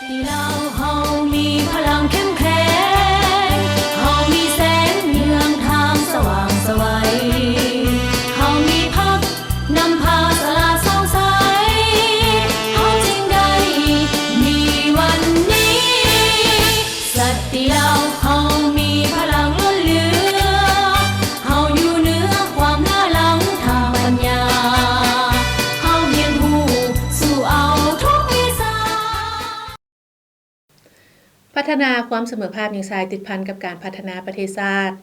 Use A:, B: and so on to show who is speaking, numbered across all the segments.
A: ที่เราเฮามีพลังเข้มแข็งเฮามีแสงเยืองทางสว่างไสวเฮามีพรรคนำพาสลาดส่องใสเฮาจึงได้มีวันนี้สัตย์ที่เราเฮามีพลังล้นเหลือเฮาอยู่เหนือความล้าหลังทางปัญญาเฮาเรียนรู้สู่เอาทุกวิชา
B: พัฒนาความเสมอภาคหญิงชายติดพันกับการพัฒนาประเทศชาติ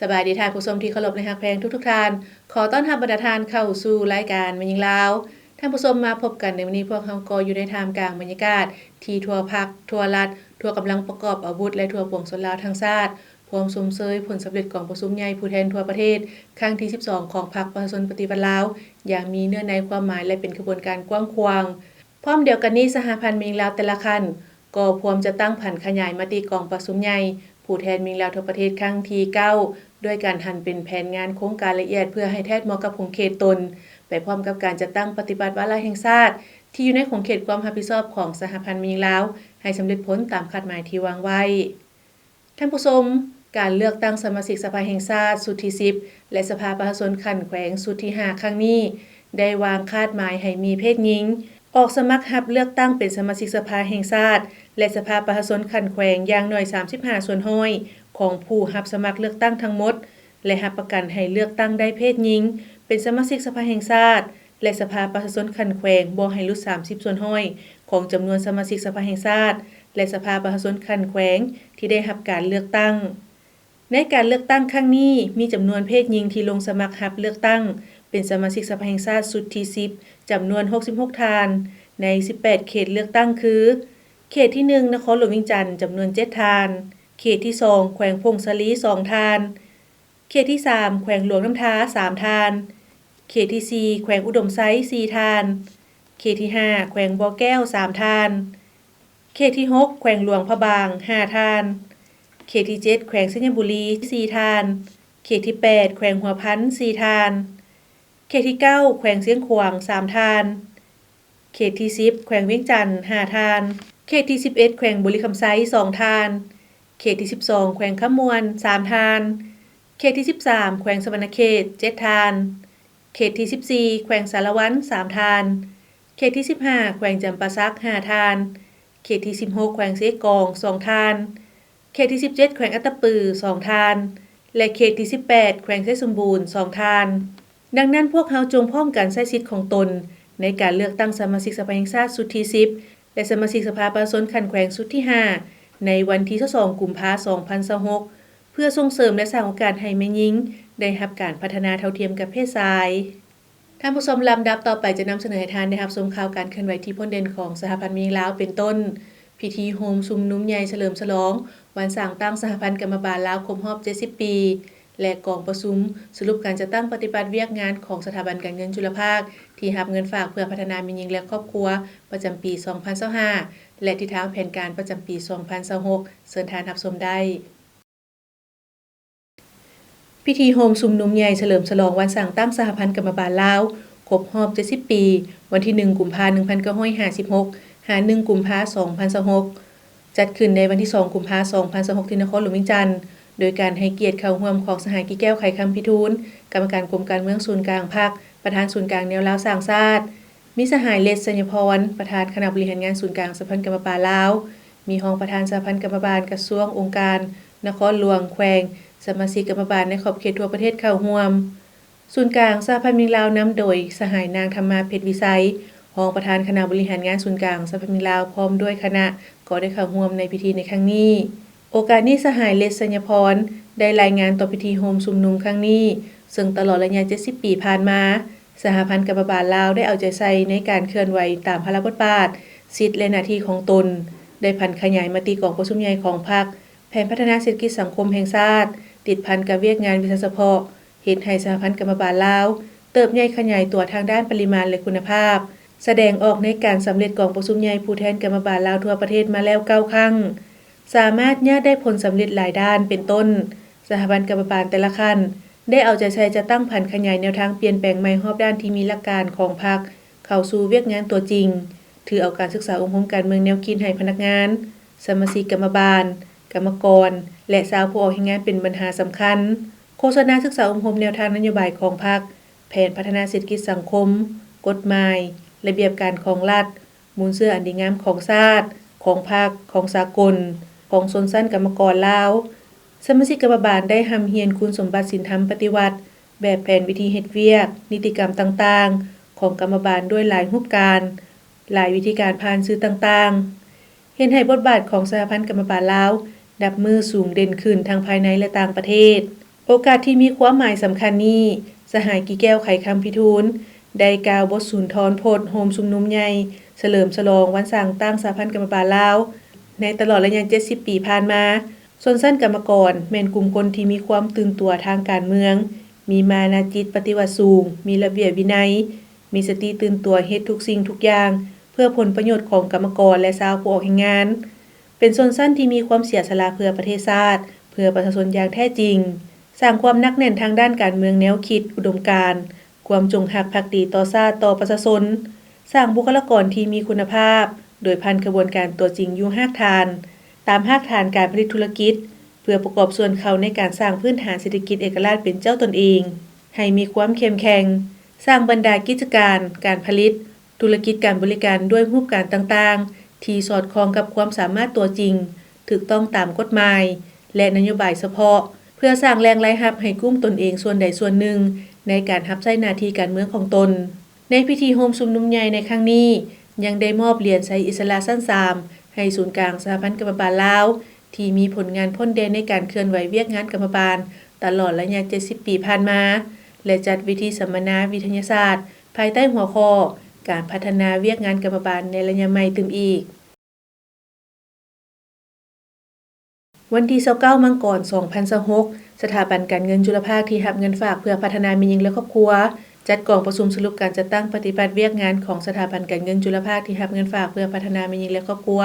B: สบายดีท่านผู้ชมที่เคารพและรักแพงทุกท่านขอต้อนรับบรรดาท่านเข้าสู่รายการแม่หญิงลาวท่านผู้ชมมาพบกันในวันนี้พวกเราก็อยู่ในท่ามกลางบรรยากาศที่ทั่วภาคทั่วรัฐทั่วกำลังประกอบอาวุธและทั่วปวงชนลาวทั้งชาติพร้อมชมเชยผลสำเร็จของประชุมใหญ่ผู้แทนทั่วประเทศครั้งที่12ของพรรคประชาชนปฏิวัติลาวอย่างมีเนื้อในความหมายและเป็นกระบวนการกว้างขวางพร้อมเดียวกันนี้สหพันธ์แม่หญิงลาวแต่ละคันก็พร้อมจะตั้งผันขยายมติกองประชุมใหญ่ผู้แทนแม่หญิงลาวทั่วประเทศครั้งที่9ด้วยการหั่นเป็นแผนงานโครงการละเอียดเพื่อให้แทดเหมาะกับของเขตตนไปพร้อมกับการจัดตั้งปฏิบัติวาระแห่งชาติที่อยู่ในของเขตความรับผิดชอบของสหพันธ์แม่หญิงลาวให้สำเร็จผลตามคาดหมายที่วางไว้ท่านผู้ชมการเลือกตั้งสมาชิกสภาแห่งชาติสุดที่10และสภาประชาชนขั้นแขวงสุดที่5ครั้งนี้ได้วางคาดหมายให้มีเพศหญิงออกสมัครรับเลือกตั้งเป็นสมาชิกสภาแห่งชาติและสภาประชาชนขั้นแขวงอย่างน้อย35ส่วนห้อยของผู้รับสมัครเลือกตั้งทั้งหมดและรับประกันให้เลือกตั้งได้เพศหญิงเป็นสมาชิกสภาแห่งชาติและสภาประชาชนขั้นแขวงบ่ให้หลุด30ส่วนห้อยของจำนวนสมาชิกสภาแห่งชาติและสภาประชาชนขั้นแขวงที่ได้รับการเลือกตั้งในการเลือกตั้งครั้งนี้มีจำนวนเพศหญิงที่ลงสมัครรับเลือกตั้งเป็นสมาชิกสภาแห่งชาติสุดที่10จำนวน66ท่านใน18เขตเลือกตั้งคือเขตที่1นครหลวงเวียงจันทน์จำนวน7ท่านเขตที่2แขวงพงศลี2ท่านเขตที่3แขวงหลวงน้ำท้า3ท่านเขตที่4แขวงอุดมไซ4ท่านเขตที่5แขวงบ่อแก้ว3ท่านเขตที่6แขวงหลวงพระบาง5ท่านเขตที่7แขวงสัญบุรี4ท่านเขตที่8แขวงหัวพัน4ท่านเขตที่9แขวงเสียงขวาง3ท่านเขตที่10แขวงเวียงจันทน์5ท่านเขตที่11แขวงบุรีคำไซ2ท่านเขตที่12แขวงขมวน3ท่านเขตที่13แขวงสวรรณเขต7ท่านเขตที่14แขวงสารวัน3ท่านเขตที่15แขวงจำปาสัก5ท่านเขตที่16แขวงเสกอง2ท่านเขตที่17แขวงอัตตปือ2ท่านและเขตที่18แขวงไชยสมบูรณ์2ท่านดังนั้นพวกเราจงพร้อมกันใช้สิทธิ์ของตนในการเลือกตั้งสมาชิกสภาแห่งชาติสุดที่10และสมาชิกสภาประชาชนขั้นแขวงสุดที่5ในวันที่22กุมภาพันธ์2026เพื่อส่งเสริมและสร้างโอกาสให้แม่หญิงได้รับการพัฒนาเท่าเทียมกับเพศชายท่านผู้ชมลำดับต่อไปจะนำเสนอให้ท่านได้รับชมข่าวการเคลื่อนไหวที่พ้นเด่นของสหพันธ์แม่หญิงลาวเป็นต้นพิธีโฮมชุมนุมใหญ่เฉลิมฉลองวันสร้างตั้งสหพันธ์กรรมบาลลาวครบรอบ70ปีและกองประชุมสรุปการจัดตั้งปฏิบัติเวียกงานของสถาบันการเงินจุลภาคที่รับเงินฝากเพื่อพัฒนาแม่หญิงและครอบครัวประจำปี2025และทิศทางแผนการประจำปี2026เชิญท่านรับชมได้พิธีโฮมชุมนุมใหญ่เฉลิมฉลองวันสร้างตั้งสหพันธ์กรรมบาลลาวครบรอบ70ปีวันที่1กุมภาพันธ์1956 1กุมภาพันธ์2026จัดขึ้นในวันที่2กุมภาพันธ์2026ที่นครหลวงเวียงจันทน์โดยการให้เกียรติเข้าร่วมของสหกิจแก้วไขคำพิทูลกรรมการกรมการเมืองศูนย์กลางพรรคประธานศูนย์กลางแนวลาวสร้างชาติมีสหายเลศสัญญพรประธานคณะบริหารงานศูนย์กลางสหพันธ์กรรมบาลลาวมีรองประธานสหพันธ์กรรมบาลกระทรวงองค์การนครหลวงแขวงสมาชิกกรรมบาลในขอบเขตทั่วประเทศเข้าร่วมศูนย์กลางสหพันธ์แม่หญิงลาวนำโดยสหายนางธรรมาเพชรวิสัยรองประธานคณะบริหารงานศูนย์กลางสหพันธ์แม่หญิงลาวพร้อมด้วยคณะก็ได้เข้าร่วมในพิธีในครั้งนี้โอกาสนี้สหายเลศสัญญพรได้รายงานต่อพิธีโฮมชุมนุมครั้งนี้ซึ่งตลอดระยะ70ปีผ่านมาสหพันธ์กรรมบาลลาวได้เอาใจใส่ในการเคลื่อนไหวตามพระราชบทบาทสิทธิและหน้าที่ของตนได้พันขยายมติกองประชุมใหญ่ของพรรคแผนพัฒนาเศรษฐกิจสังคมแห่งชาติติดพันกับเวียกงานวิชาเฉพาะเฮ็ดให้สหพันธ์กรรมบาลลาวเติบใหญ่ขยายตัวทางด้านปริมาณและคุณภาพแสดงออกในการสำเร็จกองประชุมใหญ่ผู้แทนกรรมบาลลาวทั่วประเทศมาแล้ว9ครั้งสามารถญาได้ผลสำเร็จหลายด้านเป็นต้นสถาบันกรรมบาลแต่ละขั้นได้เอาใจใส่จะตั้งผันขยายแนวทางเปลี่ยนแปลงใหม่รอบด้านที่มีหลักการของพรรคเข้าสู่เวียกงานตัวจริง ถือเอาการศึกษาองค์รวมการเมืองแนวคิดให้พนักงานสมาชิกกรรมบาลกรรมกรและชาวผู้ออกแรงงานเป็นปัญหาสำคัญโฆษณาศึกษาองค์รวมแนวทางนโยบายของพรรคแผนพัฒนาเศรษฐกิจสังคมกฎหมายระเบียบการของรัฐมูลเชื่ออันดีงามของชาติของพรรคของสากลของชนชั้นกรรมกรลาวสมาชิกกรรมบาลได้รำเรียนคุณสมบัติศีลธรรมปฏิวัติแบบแผนวิธีเฮ็ดเวียกนิติกรรมต่างๆของกรรมบาลด้วยหลายรูปการหลายวิธีการผ่านสื่อต่างๆเห็นให้บทบาทของสหพันธ์กรรมบาลลาวดับมือสูงเด่นขึ้นทั้งภายในและต่างประเทศโอกาสที่มีความหมายสำคัญนี้สหายกี่แก้วไขคำพิทูลได้กล่าวบทสุนทรพจน์โฮมชุมนุมใหญ่เฉลิมฉลองวันสร้างตั้งสหพันธ์กรรมบาลลาวในตลอดระยะ70ปีผ่านมาส่วนชั้นกรรมกรแม่นกลุ่มคนที่มีความตื่นตัวทางการเมืองมีมานะจิตปฏิวัติสูงมีระเบียบวินัยมีสติตื่นตัวเฮ็ดทุกสิ่งทุกอย่างเพื่อผลประโยชน์ของกรรมกรและชาวผู้ออกแรงงานเป็นชนชั้นที่มีความเสียสละเพื่อประเทศชาติเพื่อประชาชนอย่างแท้จริงสร้างความหนักแน่นทางด้านการเมืองแนวคิดอุดมการณ์ความจงรักภักดีต่อชาติต่อประชาชนสร้างบุคลากรที่มีคุณภาพโดยผ่านกระบวนการตัวจริงอยู่รากฐานตามรากฐานการผลิตธุรกิจเพื่อประกอบส่วนเข้าในการสร้างพื้นฐานเศรษฐกิจเอกราชเป็นเจ้าตนเองให้มีความเข้มแข็งสร้างบรรดากิจการการผลิตธุรกิจการบริการด้วยรูปการต่างๆที่สอดคล้องกับความสามารถตัวจริงถูกต้องตามกฎหมายและนโยบายเฉพาะเพื่อสร้างแรงรายรับให้กลุ่มตนเองส่วนใดส่วนหนึ่งในการรับใช้หน้าที่การเมืองของตนในพิธีโฮมชุมนุมใหญ่ในครั้งนี้ยังได้มอบเหรียญไซอิสระชั้น3ให้ศูนย์กลางสหพันธ์กรรมบาลลาวที่มีผลงานพ้นแดนในการเคลื่อนไหวเวียกงานกรรมบาลตลอดระยะ70ปีผ่านมาและจัดวิธีสัมมนาวิทยาศาสตร์ภายใต้หัวข้อการพัฒนาเวียกงานกรรมบาลในระยะใหม่ตึมอีกวันที่29มังกร2026สถาบันการเงินจุลภาคที่รับเงินฝากเพื่อพัฒนามีหญิงและครอบครัวจัดกองประชุมสรุปการจัดตั้งปฏิบัติเวียกงานของสถาบันการเงินจุลภาคที่รับเงินฝากเพื่อพัฒนามีหญิงและครอบครัว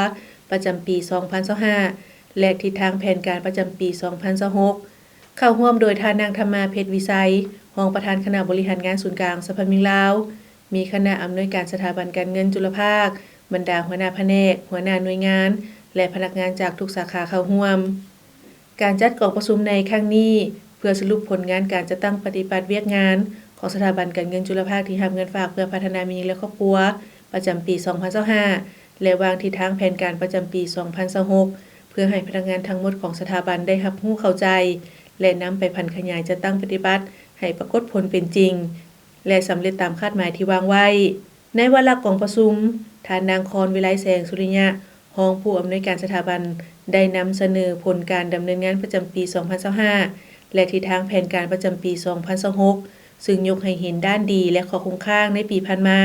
B: ประจำปี2025และทิศทางแผนการประจำปี2026เข้าร่วมโดยท่านนางธรรมาเพชรวิสัยรองประธานคณะบริหารงานศูนย์กลางสหพันธ์มิงลาวมีคณะอำนวยการสถาบันการเงินจุลภาคบรรดาหัวหน้าแผนกหัวหน้าหน่วยงานและพนักงานจากทุกสาขาเข้าร่วมการจัดกองประชุมในครั้งนี้เพื่อสรุปผลงานการจัดตั้งปฏิบัติเวียกงานของสถาบันการเงินจุลภาคที่รับเงินฝากเพื่อพัฒนามีหญิงและครอบครัวประจำปี2025และวางทิศทางแผนการประจำปี2026เพื่อให้พนักงานทั้งหมดของสถาบันได้รับรู้เข้าใจและนำไปพันขยายจัดตั้งปฏิบัติให้ปรากฏผลเป็นจริงและสำเร็จตามคาดหมายที่วางไว้ในวาระกองประชุมท่านนางคอนวิไลแสงสุริยะรองผู้อำนวยการสถาบันได้นำเสนอผลการดำเนินงานประจำปี2025และทิศทางแผนการประจำปี2026ซึ่งยกให้เห็นด้านดีและข้อคงค้างในปีผ่านมา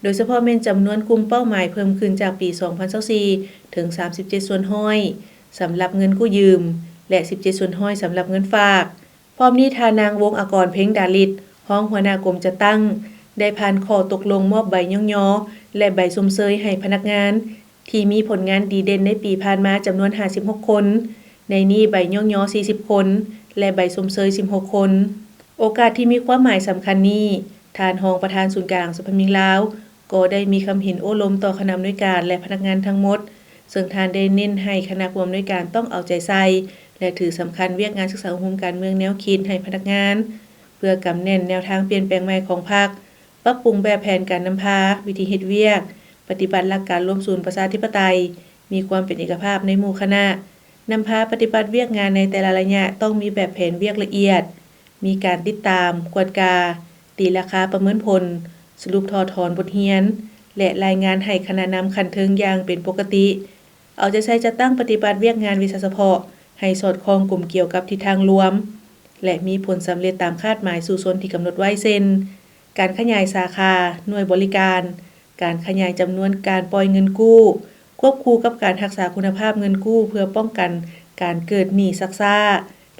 B: โดยเฉพาะแม่นจำนวนกลุ่มเป้าหมายเพิ่มขึ้นจากปี2024ถึง37ส่วนห้อยสำหรับเงินกู้ยืมและ17ส่วนห้อยสำหรับเงินฝากพร้อมนี้ทานางวงศ์อกรเพ็งดาลิตรองหัวหน้ากรมจัดตั้งได้ผ่านข้อตกลงมอบใบย่อและใบชมเชยให้พนักงานที่มีผลงานดีเด่นในปีผ่านมาจำนวน56คนในนี้ใบย่อ40คนและใบชมเชย16คนโอกาสที่มีความหมายสำคัญนี้ท่านรองประธานศูนย์กลางสหพันธ์มิงลาวก็ได้มีคำเห็นโอ้ล้มต่อคณะอำนวยการและพนักงานทั้งหมดซึ่งท่านได้เน้นให้คณะผู้อำนวยการต้องเอาใจใส่และถือสำคัญเวียกงานศึกษาองค์การเมืองแนวคิดให้พนักงานเพื่อกำแน่นแนวทางเปลี่ยนแปลงใหม่ของพรรคปรับปรุงแบบแผนการนำพาวิธีเฮ็ดเวียกปฏิบัติหลักการร่วมศูนย์ประชาธิปไตยมีความเป็นเอกภาพในหมู่คณะนำพาปฏิบัติเวียกงานในแต่ละระยะต้องมีแบบแผนเวียกละเอียดมีการติดตามกวดกาตีราคาประเมินผลสรุปถอดถอนบทเรียนและรายงานให้คณะนำคันเทิงอย่างเป็นปกติเอาใจใส่จัดตั้งปฏิบัติเวียกงานวิชาเฉพาะให้สอดคล้องกลุ่มเกี่ยวกับทิศทางรวมและมีผลสำเร็จตามคาดหมายสู่ส่วนที่กำหนดไว้เช่นการขยายสาขาหน่วยบริการการขยายจำนวนการปล่อยเงินกู้ควบคู่กับการรักษาคุณภาพเงินกู้เพื่อป้องกันการเกิดหนี้ซักซ่า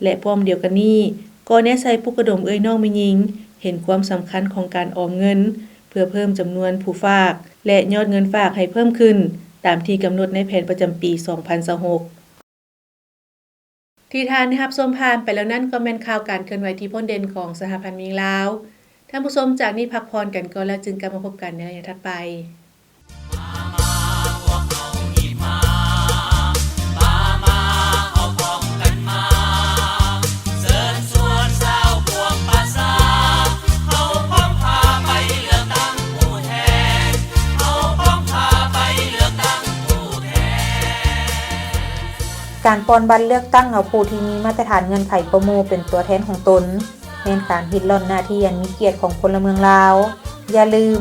B: และพร้อมเดียวกันนี้ก็แนะใส่ผู้กระดมน้องแม่หญิงเห็นความสำคัญของการออมเงินเพื่อเพิ่มจำนวนผู้ฝากและยอดเงินฝากให้เพิ่มขึ้นตามที่กำหนดในแผนประจำปี2026ที่ทานรับชมผ่านไปแล้วนั่นก็แม่นข่าวการเคลื่อนไหวที่พ้นเด่นของสหพันธ์มิงลาวท่านผู้ชมจากนี้พักพรกันก่อนแล้วจึงกลับมาพบกันในระยะถัดไป
C: การป้อนบัตรเลือกตั้งเอาผู้ที่มีมาตรฐานเงื่อนไขกว่าหมู่เป็นตัวแทนของตนแม่นการริดรอนหน้าที่อันมีเกียรติของพลเมืองลาวอย่าลืม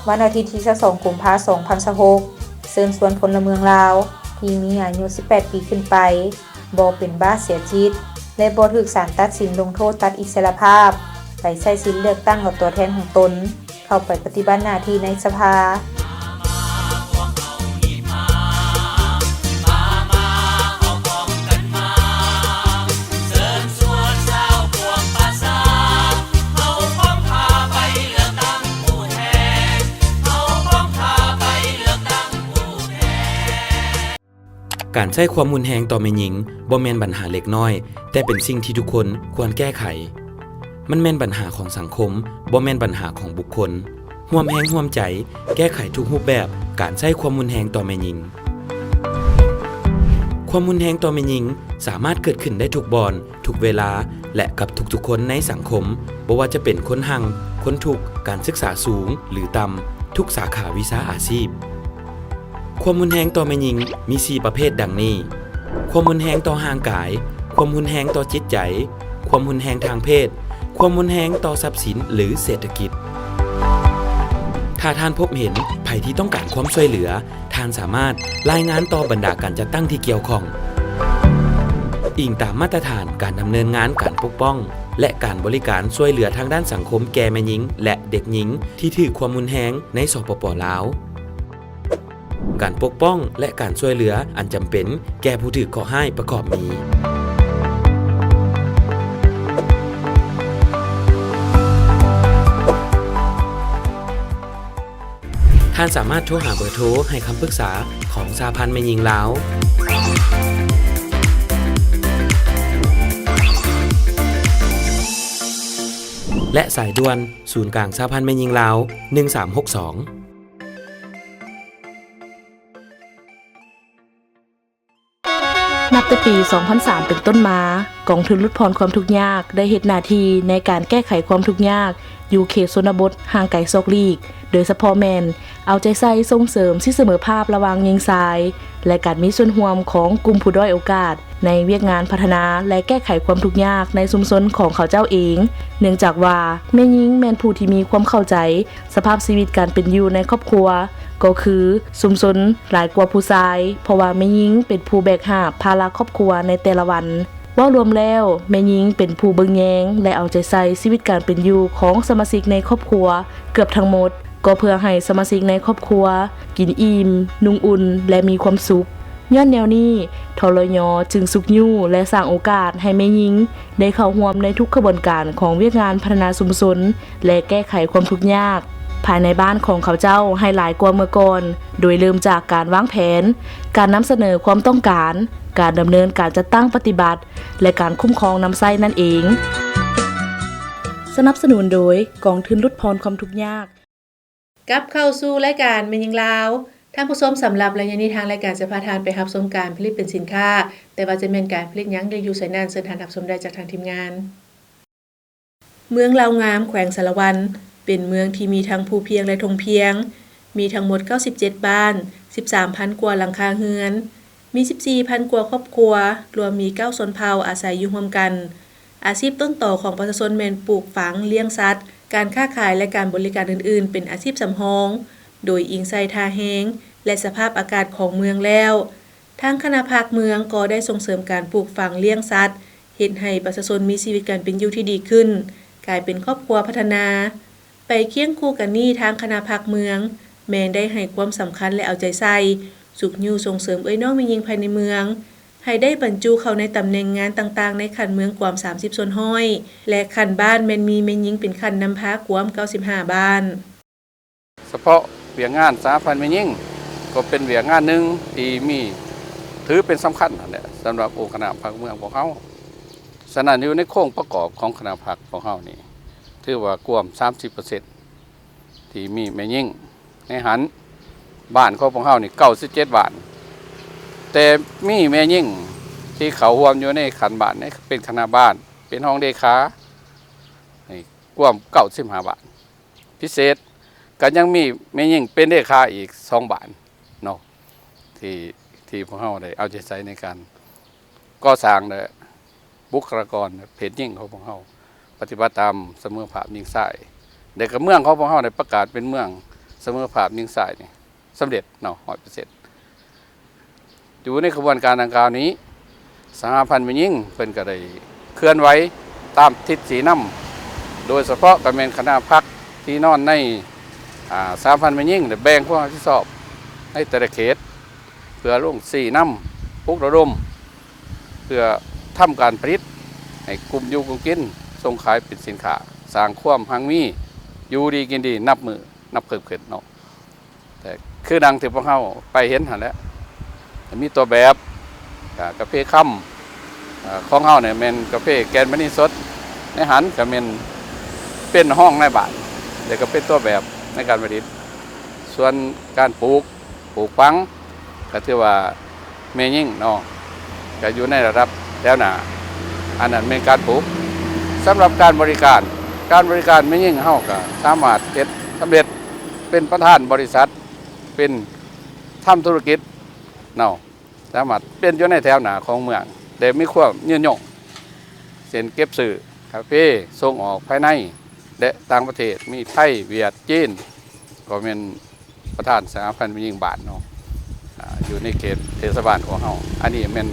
C: วันอาทิตย์ที่22กุมภาพันธ์2026เชิญชวนพลเมืองลาวที่มีอายุ18ปีขึ้นไปบ่เป็นบ้าเสียชีวิตและบ่ถูกศาลตัดสินลงโทษตัดอิสรภาพไปใช้สิทธิ์เลือกตั้งเอาตัวแทนของตนเข้าไปปฏิบัติหน้าที่ในสภา
D: การใช้ความรุนแรงต่อแม่หญิงบ่แม่นปัญหาเล็กน้อยแต่เป็นสิ่งที่ทุกคนควรแก้ไขมันแม่นปัญหาของสังคมบ่แม่นปัญหาของบุคคลร่วมแรงร่วมใจแก้ไขทุกรูปแบบการใช้ความรุนแรงต่อแม่หญิงความรุนแรงต่อแม่หญิงสามารถเกิดขึ้นได้ทุกบอนทุกเวลาและกับทุกๆคนในสังคมบ่ว่าจะเป็นคนหังคนทุกข์การศึกษาสูงหรือต่ำทุกสาขาวิชาอาชีพความรุนแรงต่อแม่หญิงมี 4 ประเภทดังนี้ ความรุนแรงต่อร่างกาย ความรุนแรงต่อจิตใจ ความรุนแรงทางเพศ ความรุนแรงต่อทรัพย์สินหรือเศรษฐกิจ ถ้าท่านพบเห็นภัยที่ต้องการความช่วยเหลือท่านสามารถรายงานต่อบรรดาการจัดตั้งที่เกี่ยวข้องอิงตามมาตรฐานการดำเนินงานการปกป้องและการบริการช่วยเหลือทางด้านสังคมแก่แม่หญิงและเด็กหญิงที่ถูกความรุนแรงในสปป.ลาวการปกป้องและการช่วยเหลืออันจำเป็นแก่ผู้ถูกก่อร้ายประกอบมีท่านสามารถโทรหาเบอร์โทรให้คำปรึกษาของสหพันธ์แม่หญิงลาวและสายด่วนศูนย์กลางสหพันธ์แม่หญิงลาว1362
B: นับแต่ปี 2003 เป็นต้นมากองทุนลดพรความทุกข์ยากได้เฮ็ดหน้าที่ในการแก้ไขความทุกข์ยากอยู่เขตชนบทห่างไกลซอกลีกโดยเฉพาะแม่นเอาใจใส่ส่งเสริมสิเสมอภาพระหว่างหญิงชายและการมีส่วนร่วมของกลุ่มผู้ด้อยโอกาสในเวียกงานพัฒนาและแก้ไขความทุกข์ยากในชุมชนของเขาเจ้าเองเนื่องจากว่าแม่หญิงแม่นผู้ที่มีความเข้าใจสภาพชีวิตการเป็นอยู่ในครอบครัวก็คือชุมชนหลายกว่าผู้ชายเพราะว่าแม่หญิงเป็นผู้แบกหาบภาระครอบครัวในแต่ละวันว่ารวมแล้วแม่หญิงเป็นผู้เบิ่งแยงและเอาใจใส่ชีวิตการเป็นอยู่ของสมาชิกในครอบครัวเกือบทั้งหมดก็เพื่อให้สมาชิกในครอบครัวกินอิ่มนุ่งอุ่นและมีความสุขย้อนแนวนี้ทรยจึงสุขยู่และสร้างโอกาสให้แม่หญิงได้เข้าร่วมในทุกกระบวนการของเวียกงานพัฒนาชุมชนและแก้ไขความทุกข์ยากภายในบ้านของเขาเจ้าให้หลายกว่าเมื่อก่อนโดยเริ่มจากการวางแผนการนำเสนอความต้องการการดำเนินการจัดตั้งปฏิบัติและการคุ้มครองนำไส้นั่นเองสนับสนุนโดยกองทุนลดพรความทุกข์ยากกลับเข้าสู่รายการแม่หญิงลาวท่านผู้ชมสำหรับระยะนี้ทางรายการจะพาทานไปรับชมการผลิตเป็นสินค้าแต่ว่าจะเป็นการผลิตหยังได้อยู่ไสนั้นเชิญท่านรับชมได้จากทางทีมงานเมืองลาวงามแขวงสารวันเป็นเมืองที่มีทั้งภูเพียงและทงเพียงมีทั้งหมด97บ้าน 13,000 กว่าหลังคาเรือนมี 14,000 กว่าครอบครัวรวมมี9ชนเผ่าอาศัยอยู่ร่วมกันอาชีพต้นต่อของประชาชนแม่นปลูกฝังเลี้ยงสัตว์การค้าขายและการบริการอื่นๆเป็นอาชีพสำรองโดยอิงใส่ท่าแห้งและสภาพอากาศของเมืองแล้วทางคณะภาคเมืองก็ได้ส่งเสริมการปลูกฝังเลี้ยงสัตว์เฮ็ดให้ประชาชนมีชีวิตการเป็นอยู่ที่ดีขึ้นกลายเป็นครอบครัวพัฒนาไปเคียงคู่กันนี้ทางคณะภาคเมืองแม้นได้ให้ความสำคัญและเอาใจใส่สุขยู่ส่งเสริมเอ้ยน้องแม่หญิงภายในเมืองให้ได้บรรจุเข้าในตำแหน่งงานต่างๆในขันเมืองกว่า30ส่วนห้อยและขันบ้านแม่นมีแม่หญิงเป็นขันนำพากว่า95บ้าน
E: เฉพาะเวียกงานสหพันธ์แม่หญิงก็เป็นเวียกงานหนึ่งที่มีถือเป็นสำคัญนั่นแหละสำหรับองค์คณะภาคเมืองของเขาฉะนั้นอยู่ในโครงประกอบของคณะภาคของเขานี่ถือว่ากว่า 30% ที่มีแม่หญิงในหันบ้านของเขานี่97บ้านแต่มีแม่หญิงที่เขารวมอยู่ในขันบ้านนี่เป็นคณะบ้านเป็นห้องเลขานี่กว่า95บ้านพิเศษก็ยังมีแม่หญิงเป็นเลขาอีก2บ้านเนาะที่พวกเราได้เอาใจใส่ในการ ก่อสร้างและบุคลากรเพศหญิงของพวกเฮาปฏิบัติตามเสมอภาพหญิงชายเด็กกับเมืองของพวกเฮาได้ประกาศเป็นเมืองเสมอภาพหญิงชายนี่สำเร็จเนาะ 100% อยู่ในกระบวนการดังกล่าวนี้สหพันธ์แม่หญิงเพิ่นก็ได้เคลื่อนไหวตามทิศสีน้ำโดยเฉพาะก็แม่นคณะพรรคที่นอนในสหพันธ์แม่หญิงได้แบ่งพวกที่สอบให้แต่ละเขตเพื่อลงสีน้ำปลุกระดมเพื่อทำการผลิตให้กลุ่มอยู่กลุ่มกินส่งขายเป็นสินค้าสร้างความหังมีอยู่ดีกินดีนับมือนับเพิ่มขึ้นเนาะแต่คือดังที่พวกเฮาไปเห็นหั่นแหละมีตัวแบบกาแฟค่ำของเฮาเนี่ยเป็นกาแฟแกนมณีสดในหันก็เป็นห้องในบ้านเดี๋ยวก็เป็นตัวแบบในการผลิตส่วนการปลูกฟังก็ถือว่าแม่หญิงเนาะก็อยู่ในระดับแล้วหนาอันนั้นเป็นการปลูกสำหรับการบริการแม่หญิงเฮาก็สามารถเฮ็ดสำเร็จเป็นประธานบริษัทเป็นทำธุรกิจเนาะสามารถเป็นอยู่ในแถวหนาของเมืองแต่มีความยืนยงเส้นเก็บสื่อกาแฟส่งออกภายในและต่างประเทศมีไทยเวียดจีนก็เป็นประธานสหพันธ์แม่หญิงบ้านเนาะอยู่ในเขตเทศบาลของเฮาอันนี้เป็น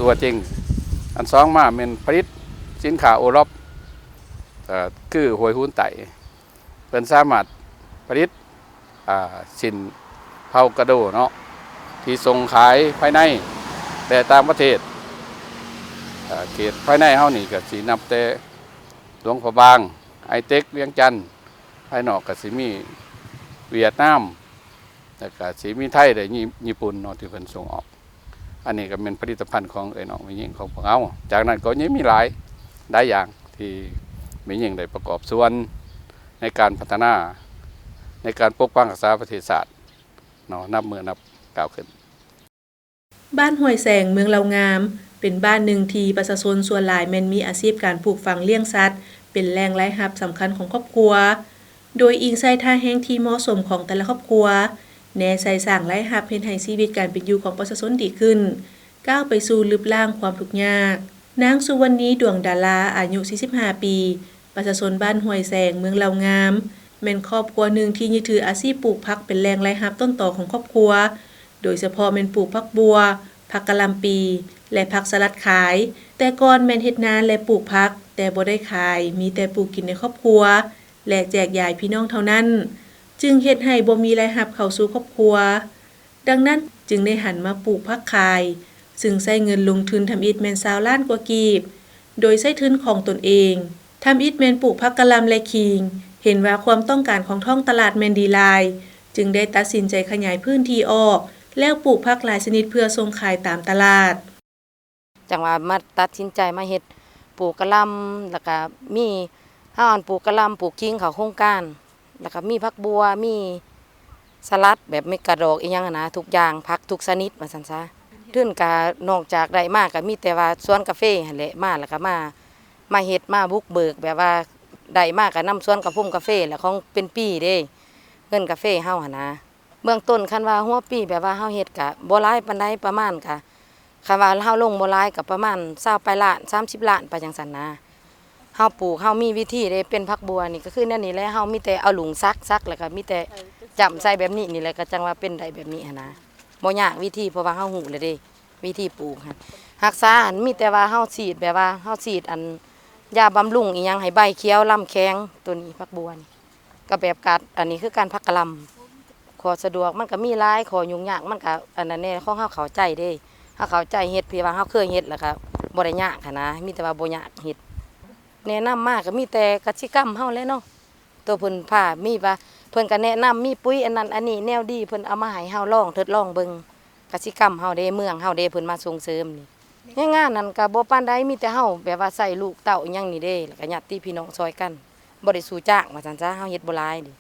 E: ตัวจริงอันสองมาเป็นผลิตสินค้าโอรสคือหวยหุ้นไต่เป็นสามารถผลิตสินเผากระโดเนาะที่ส่งขายภายในแต่ต่างประเทศเขตภายในเฮานี่ก็สินับแต่หลวงพระบางไอเต็กเวียงจันทร์ภายนอกก็สิมีเวียดนามแล้วก็สิมีไทยและญี่ปุ่นเนาะที่เพิ่นส่งออกอันนี้ก็เป็นผลิตภัณฑ์ของน้องแม่หญิงของพวกเราจากนั้นก็ยังมีหลายอย่างที่แม่หญิงได้ประกอบส่วนในการพัฒนาในการปกป้องรักษาประเทศชาติเนาะนับก้าวขึ้น
B: บ้านห้วยแสงเมืองลาวงามเป็นบ้านหนึ่งที่ประชาชนส่วนหลายแม่นมีอาชีพการปลูกฝังเลี้ยงสัตว์เป็นแหล่งรายรับสำคัญของครอบครัวโดยอิงใส่ท่าแห้งที่เหมาะสมของแต่ละครอบครัวแนใส่สร้างรายรับเฮ็ดให้ชีวิตการเป็นอยู่ของประชาชนดีขึ้นก้าวไปสู่ลึบล้างความทุกข์ยากนางสุวรรณีดวงดาราอายุ45ปีประชาชนบ้านห้วยแสงเมืองลาวงามแม่นครอบครัวหนึ่งที่ยึดถืออาชีพปลูกผักเป็นแหล่งรายรับต้นตอของครอบครัวโดยเฉพาะแม่นปลูกผักบัวผักกะหล่ำปีและผักสลัดขายแต่ก่อนแม่นเฮ็ดนาและปลูกผักแต่บ่ได้ขายมีแต่ปลูกกินในครอบครัวและแจกจ่ายพี่น้องเท่านั้นจึงเฮ็ดให้บ่มีรายรับเข้าสู่ครอบครัวดังนั้นจึงได้หันมาปลูกผักขายซึ่งใช้เงินลงทุนทำอิฐแม่น20ล้านกว่ากีบโดยใช้ทุนของตนเองทำอิฐแม่นปลูกผักกะหล่ำและขิงเห็นว่าความต้องการของท้องตลาดแม่นดีหลายจึงได้ตัดสินใจขยายพื้นที่ออกแล้วปลูกผักหลายชนิดเพื่อส่งขายตามตลาด
F: จังว่ามาตัดสินใจมาเฮ็ดปลูกกะหล่ำแล้วก็มีเฮาอันปลูกกะหล่ำปลูกขิงเข้าโครงการแล้วก็มีผักบัวมีสลัดแบบเม็ดกระดอกอีหยังนะทุกอย่างผักทุกชนิดว่าซั่นซะทึ่นก็นอกจากได้มาก็มีแต่ว่าสวนกาแฟหั่นแหละมาแล้วก็มาเฮ็ดมาบุกเบิกแบบว่าได้มาก็นำสวนกาแฟแล้วของเป็นปีเด้เงินกาแฟเฮาหั่นนะเบื้องต้นคันว่าหัวปีแบบว่าเฮาเฮ็ดก็บ่หลายปานใดประมาณก็คันว่าเฮาลงบ่หลายก็ประมาณ20ปลายล้าน30ล้านไปจังซั่นนะเฮาปลูกเฮามีวิธีได้เป็นผักบัวนี่ก็คือแนวนี้แหละเฮามีแต่เอาหลุงซักแล้วก็มีแต่จำใส่แบบนี้นี่แหละก็จังว่าเป็นได้แบบนี้หั่นนะบ่ยากวิธีเพราะว่าเฮาฮู้แล้วเด้วิธีปลูกหั่นรักษาอันมีแต่ว่าเฮาฉีดแบบว่าเฮาฉีดอันยาบำรุงอีหยังให้ใบเขียวลำแข็งตัวนี้ผักบัวนี่ก็แบบกัดอันนี้คือการผักกะหล่ำขอสะดวกมันก็มีหลายขอยุ่งยากมันก็อันนั้นแน่ของเฮาเข้าใจเด้เฮาเข้าใจเฮ็ดพี่ว่าเฮาเคยเฮ็ดแล้วก็บ่ได้ยากหันนะมีแต่ว่าบ่ยากเฮ็ดแนะนำมากก็มีแต่กสิกรรมเฮาแหละเนาะตัวเพิ่นพามีว่าเพิ่นก็แนะนำมีปุ๋ยอันนั้นอันนี้แนวดีเพิ่นเอามาให้เฮาลองทดลองเบิ่งกสิกรรมเฮาเด้เมืองเฮาเด้เพิ่นมาส่งเสริมนี่งานนั้นก็บ่ปานใดมีแต่เฮาแบบว่าใส่ลูกเต้าอีหยังนี่เด้แล้วก็ญาติพี่น้องซอยกันบ่ได้สู้จ้างว่าซั่นซะเฮาเฮ็ดบ่หลายดิ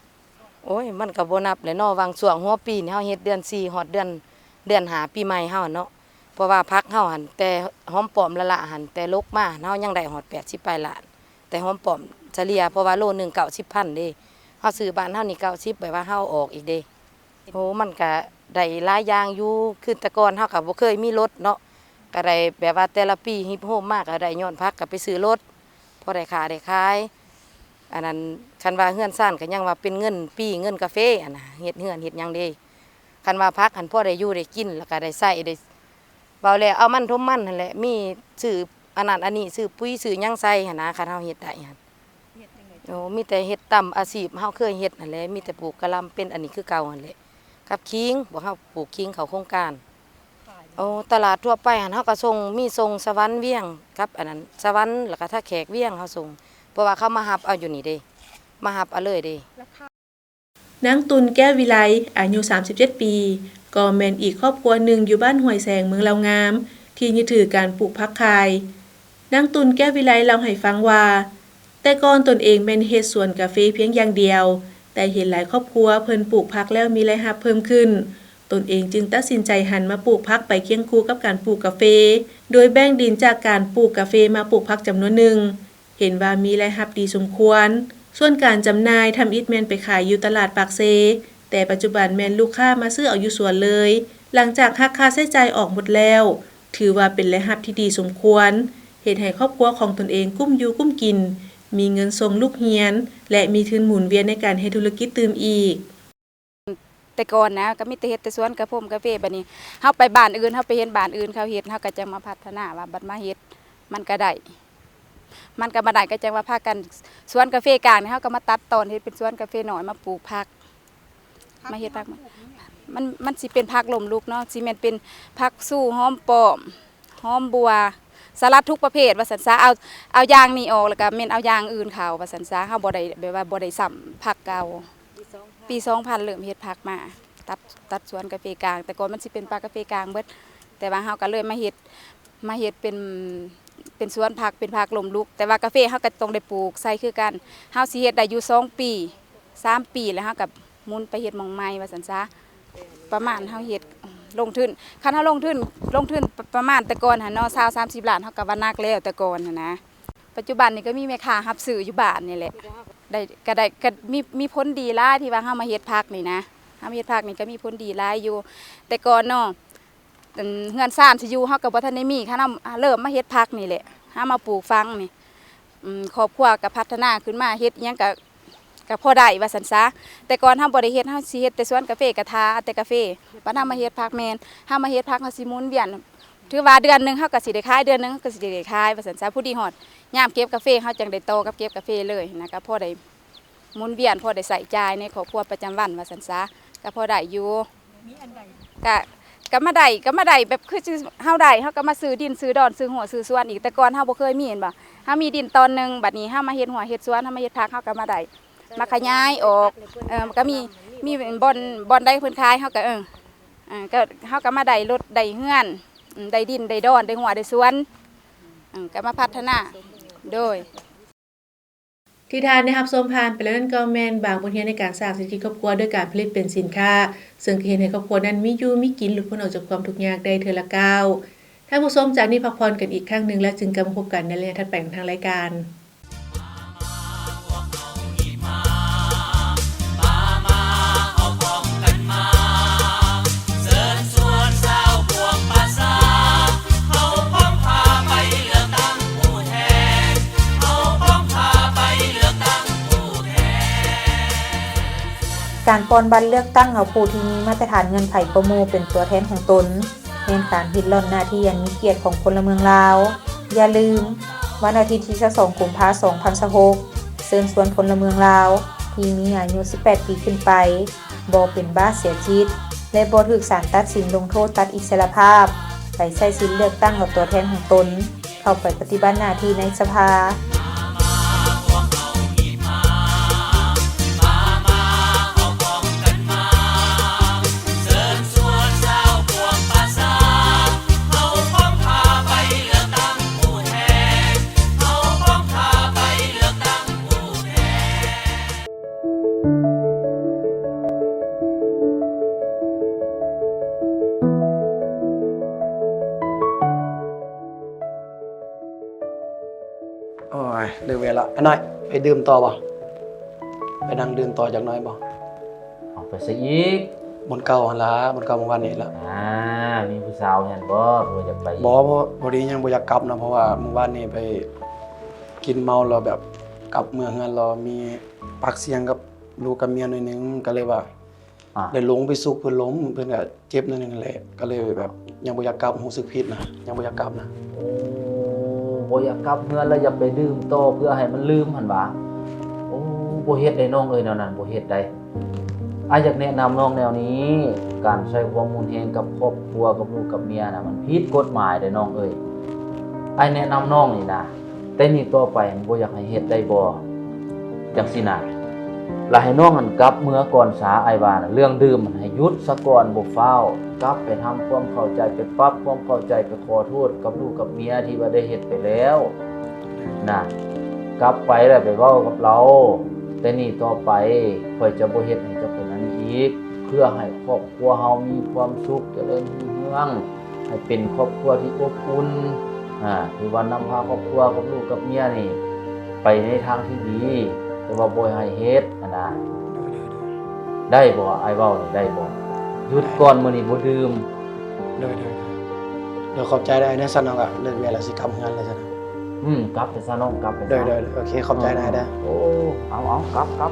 F: โอ้ยมันก็บ่นับเลยเนาะวางช่วงหัวปีนี่เฮาเฮ็ดเดือน4ฮอดเดือน5ปีใหม่เฮาเนาะเพราะว่าพักเฮาหั่นแต่หอมปอมละหั่นแต่ลกมาเฮายังได้ฮอด80ปลายล้านแต่หอมปอมเฉลี่ยเพราะว่าโลนึง 90,000 เด้เฮาซื้อบ้านเฮานี่90แบบว่าเฮาออกอีกเด้โหมันก็ได้หลายอย่างอยู่คือแต่ก่อนเฮาก็บ่เคยมีรถเนาะ ก็ได้แบบว่าแต่ละปีฮิปโฮมมากก็ได้ย้อนพักก็ไปซื้อรถพอได้ค่าได้ขายอันนั้นคันว่าเฮือนซ่านก็ยังว่าเป็นเงินปีเงินกาแฟอันน่ะเฮ็ดเฮือนเฮ็ดหยังเด้คันว่าพักคันพอได้อยู่ได้กินแล้วก็ได้ใช้ได้เว้าแล้วเอามันทมมันนั่นแหละมีซื้ออันนั้นอันนี้ซื้อปุ๋ยซื้อหยังใส่หั่นนะคันเฮาเฮ็ดได้หั่นโอ้มีแต่เฮ็ดตามอาชีพเฮาเคยเฮ็ดนั่นแหละมีแต่ปลูกกะหล่ำเป็นอันนี้คือเก่าหั่นแหละกับขิงบ่เฮาปลูกขิงเข้าโครงการโอ้ตลาดทั่วไปหั่นเฮาก็ส่งมีส่งสวรรค์เวียงกับอันนั้นสวรรค์แล้วก็ถ้าแขกเวียงเฮาส่งเพราะว่าเขามารับเอาอยู่นี่เด้มารับเอาเลยเด้
B: นางตุลแก้ววิไลอายุ 37 ปีก็แม่นอีกครอบครัวหนึ่งอยู่บ้านห้วยแสงเมืองลาวงาม ที่ยึดถือการปลูกผักขายนางตุลแก้ววิไลเล่าให้ฟังว่า แต่ก่อนตนเองแม่นเฮ็ดสวนกาแฟเพียงอย่างเดียว แต่เห็นหลายครอบครัวเพิ่นปลูกผักแล้วมีรายรับเพิ่มขึ้น ตนเองจึงตัดสินใจหันมาปลูกผักไปเคียงคู่กับการปลูกกาแฟ โดยแบ่งดินจากการปลูกกาแฟมาปลูกผักจำนวนหนึ่ง เห็นว่ามีรายรับดีสมควร ส่วนการจำหน่ายทำอิฐแมนไปขายอยู่ตลาดปากเซ แต่ปัจจุบันแมนลูกค้ามาซื้อเอาอยู่สวนเลย หลังจากหักค่าใช้จ่ายออกหมดแล้ว ถือว่าเป็นรายรับที่ดีสมควรเฮ็ดให้ครอบครัวของตนเองกุ้มอยู่กุ้มกิน มีเงินส่งลูกเรียน และมีทุนหมุนเวียนในการเฮ็ดธุรกิจตื่มอีก
G: แต่ก่อนนะก็มีแต่เฮ็ดแต่สวนกระผมกาแฟบัดนี้เฮาไปบ้านอื่นเฮาไปเห็นบ้านอื่นเขาเฮ็ดเฮาก็จังมาพัฒนาว่าบัดมาเฮ็ดมันก็ได้ก็จังว่าพากันสวนกาแฟกลางนี่เฮาก็มาตัดตอนเฮ็ดเป็นสวนกาแฟน้อยมาปลูกผักมาเฮ็ดผักมันสิเป็นผักลมลุกเนาะสิแม่นเป็นผักสู้หอมปอมหอมบัวสลัดทุกประเภทว่าซั่นซะเอาอย่างนี้ออกแล้วก็แม่นเอาอย่างอื่นเข้าว่าซั่นซะเฮาบ่ได้แบบว่าบ่ได้ซ้ำผักเก่าปี 2000 เริ่มเฮ็ดผักมาตัดสวนกาแฟกลางแต่ก่อนมันสิเป็นปลากาแฟกลางเบิดแต่ว่าเฮาก็เลยมาเฮ็ดเป็นสวนผักเป็นผักลมลุกแต่ว่ากาแฟเฮาก็ต้องได้ปลูกใส่คือกันเฮาสิเฮ็ดได้อยู่2ปี3ปีแล้วเฮาก็หมุนไปเฮ็ดหม่องใหม่ว่าซั่นซะประมาณเฮาเฮ็ดลงทุนคันเฮาลงทุนประมาณแต่ก่อนหั่นเนาะ20-30 ล้านเฮาก็ว่านักแล้วแต่ก่อนน่ะนะปัจจุบันนี้ก็มีแม่ค้ารับซื้ออยู่บ้านนี่แหละก็มีผลดีหลายที่ว่าเฮามาเฮ็ดผักนี่นะเฮามาเฮ็ดผักนี่ก็มีผลดีหลายอยู่แต่ก่อนเนาะเฮือนซ่านสิอยู่เฮาก็บ่ทันได้มีคันเฮาเริ่มมาเฮ็ดผักนี่แหละเฮามาปลูกฟังนี่ครอบครัวก็พัฒนาขึ้นมาเฮ็ดอิหยังก็พอได้ว่าซั่นซะแต่ก่อนเฮาบ่ได้เฮ็ดเฮาสิเฮ็ดแต่สวนกาแฟกะทาแต่กาแฟบัดเฮามาเฮ็ดผักแม่นเฮามาเฮ็ดผักเฮาสิหมุนเวียนถือว่าเดือนนึงเฮาก็สิได้ขายเดือนนึงเฮาก็สิได้ขายว่าซั่นซะผู้ดีฮอดยามเก็บกาแฟเฮาจังได้โตกับเก็บกาแฟเลยนะก็พอได้หมุนเวียนพอได้ใส่จ่ายในครอบครัวประจำวันว่าซั่นซะก็พอได้อยู่มีอันใดก็มาได้แบบคือเฮาได้เฮาก็มาซื้อดินซื้อดอนซื้อหัวซื้อสวนอีกแต่ก่อนเฮาบ่เคยมีเห็นบ่เฮามีดินตอนนึงบัดนี้เฮามาเฮ็ดหัวเฮ็ดสวนเฮามาเฮ็ดผักเฮาก็มาได้มาขยายออกก็มีบ่อนได้เพิ่นขายเฮาก็ก็เฮาก็มาได้รถได้เฮือนได้ดินได้ดอนได้หัวได้สวนก็มาพัฒนาโดย
B: ที่ทานนะครับส้มพานไปแล้วนั่นก็แม่นบางบทเรียนในการสร้างเศรษฐกิจครอบครัวด้วยการผลิตเป็นสินค้าซึ่งเห็นให้ครอบครัวนั้นมีอยู่มีกินหลุดพ้นออกจากความทุกข์ยากได้เทื่อละก้าวท่านผู้ชมจากนี้พักผ่อนกันอีกครั้งหนึ่งและจึงกลับมาพบกันในเรื่องถัดไปของทางรายการ
C: การป้อนบัตรเลือกตั้งเอาผู้ที่มีมาตรฐานเงินไขประมูเป็นตัวแทนของตนเป็นการริดรอนหน้าที่อันมีเกียรติของพลเมืองลาวอย่าลืมวันอาทิตย์ที่22 กุมภาพันธ์ 2026เชิญชวนพลเมืองลาวที่มีอายุ 18 ปีขึ้นไปบ่เป็นบ้าเสียชีวิตและบ่ถูกศาลตัดสินลงโทษตัดอิสรภาพไปใช้สิทธิ์เลือกตั้งเอาตัวแทนของตนเข้าไปปฏิบัติหน้าที่ในสภา
H: โอ้ยเลิกเวลาไอ้น้อยไปดื่มต่อบ่ไปนั่งดื่มต่อจากน้อยบ่
I: ออกไปซะอีก
H: บนเก่าหั่นล่ะบนเก่าเมื่อวานนี้ล่ะ
I: มีผู้สาวเห็นบ่เพิ่นอยากไป
H: บ่เพราะพอดียังบ่อยากกลับนะเพราะว่าเมื่อวานนี้ไปกินเมาแล้วแบบกลับเมืองเฮือนเรามีปากเสียงกับลูกกับเมียหน่อยนึงก็เลยว่า
I: อ่ะ
H: ได้ลงไปซุกเพิ่นล้มเพิ่นก็เจ็บหนิดนึงแหละก็เลยแบบยังบ่อยากกลับรู้สึกผิดนะยังบ่อยากกลับนะ
I: โอ้บ่อยากกลับเฮือนแล้วอยากไปดื่มต่อเพื่อให้มันลืมหั่นว่าโอ้บ่เฮ็ดได้น้องเอ้ยแนวนั้นบ่เฮ็ดได้อยากแนะนำน้องแนวนี้ การใช้ความรุนแรงกับครอบครัวกับลูกกับเมียน่ะมันผิดกฎหมายเด้น้องเอ้ยแนะนำน้องนี่นะแต่นี่ต่อไปบ่อยากให้เฮ็ดได้บ่จังซี่น่ะแล้วให้น้องนั่นกลับเมื่อก่อนสาว่าน่ะเรื่องดื่มมันให้หยุดซะก่อนบ่ฟ้าวกลับไปทำความเข้าใจไปปรับความเข้าใจไปขอโทษกับลูกกับเมียที่ว่าได้เฮ็ดไปแล้วน่ะกลับไปแล้วไปเว้ากับเราแต่นี่ต่อไปค่อยจะบ่เฮ็ดให้เจ้าเป็นนั้นอีกเพื่อให้ครอบครัวเฮามีความสุขเจริญรุ่งเรืองให้เป็นครอบครัวที่อบอุ่นคือว่านำพาครอบครัวกับลูกกับเมียนี่ไปในทางที่ดีแต่ว่าบ่ให้เฮ็ดนะได้บ่อ้ายเว้านี่ได้บ่หยุดก่อนมื้อนี้บ่ดื่ม
H: เดี๋ยวขอบใจได้ในซั่นเนาะก็เลิกเรียนแล้วสิกลับเฮือนเลยซั่น
I: กลับไปซะน้องกลับไปซะ
H: เด้อโอเคขอบใจได้เด้อ
I: โอ้เอากลับ
B: กลั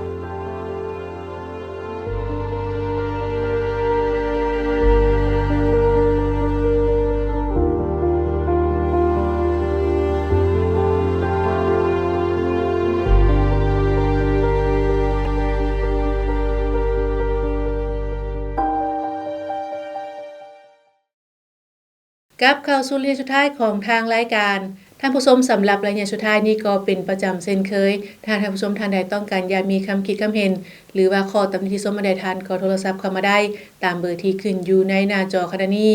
B: บเข้าสู่ระยะสุดท้ายของทางรายการท่านผู้ชมสำหรับระยะสุดท้ายนี้ก็เป็นประจำเช่นเคยถ้าท่านผู้ชมท่านใดต้องการอยากมีคำคิดคำเห็นหรือว่าข้อตำหนิที่ชมมาได้ท่านก็โทรศัพท์เข้ามาได้ตามเบอร์ที่ขึ้นอยู่ในหน้าจอขณะนี้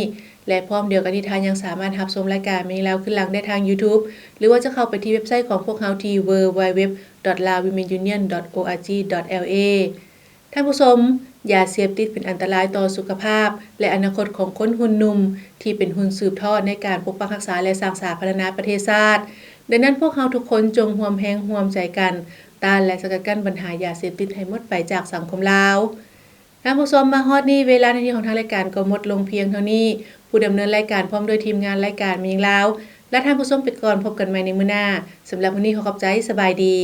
B: และพร้อมเดียวกันที่ท่านยังสามารถรับชมรายการนี้แล้วขึ้นหลังได้ทาง YouTube หรือว่าจะเข้าไปที่เว็บไซต์ของพวกเราที่ www.lawwomenunion.org.la ท่านผู้ชมยาเสพติดเป็นอันตรายต่อสุขภาพและอนาคตของคนหุ่นหนุ่มที่เป็นหุ่นสืบทอดในการปกปักรักษาและสร้างสรรค์พัฒนาประเทศชาติดังนั้นพวกเราทุกคนจงร่วมแรงร่วมใจกันต้านและสกัดกั้นปัญหายาเสพติดให้หมดไปจากสังคมลาวท่านผู้ชมมาฮอดนี้เวลาหน้าที่ของทางรายการก็หมดลงเพียงเท่านี้ผู้ดำเนินรายการพร้อมด้วยทีมงานรายการมีหญิงลาวและท่านผู้ชมไปก่อนพบกันใหม่ในมื้อหน้าสำหรับวันนี้ขอขอบใจสบายดี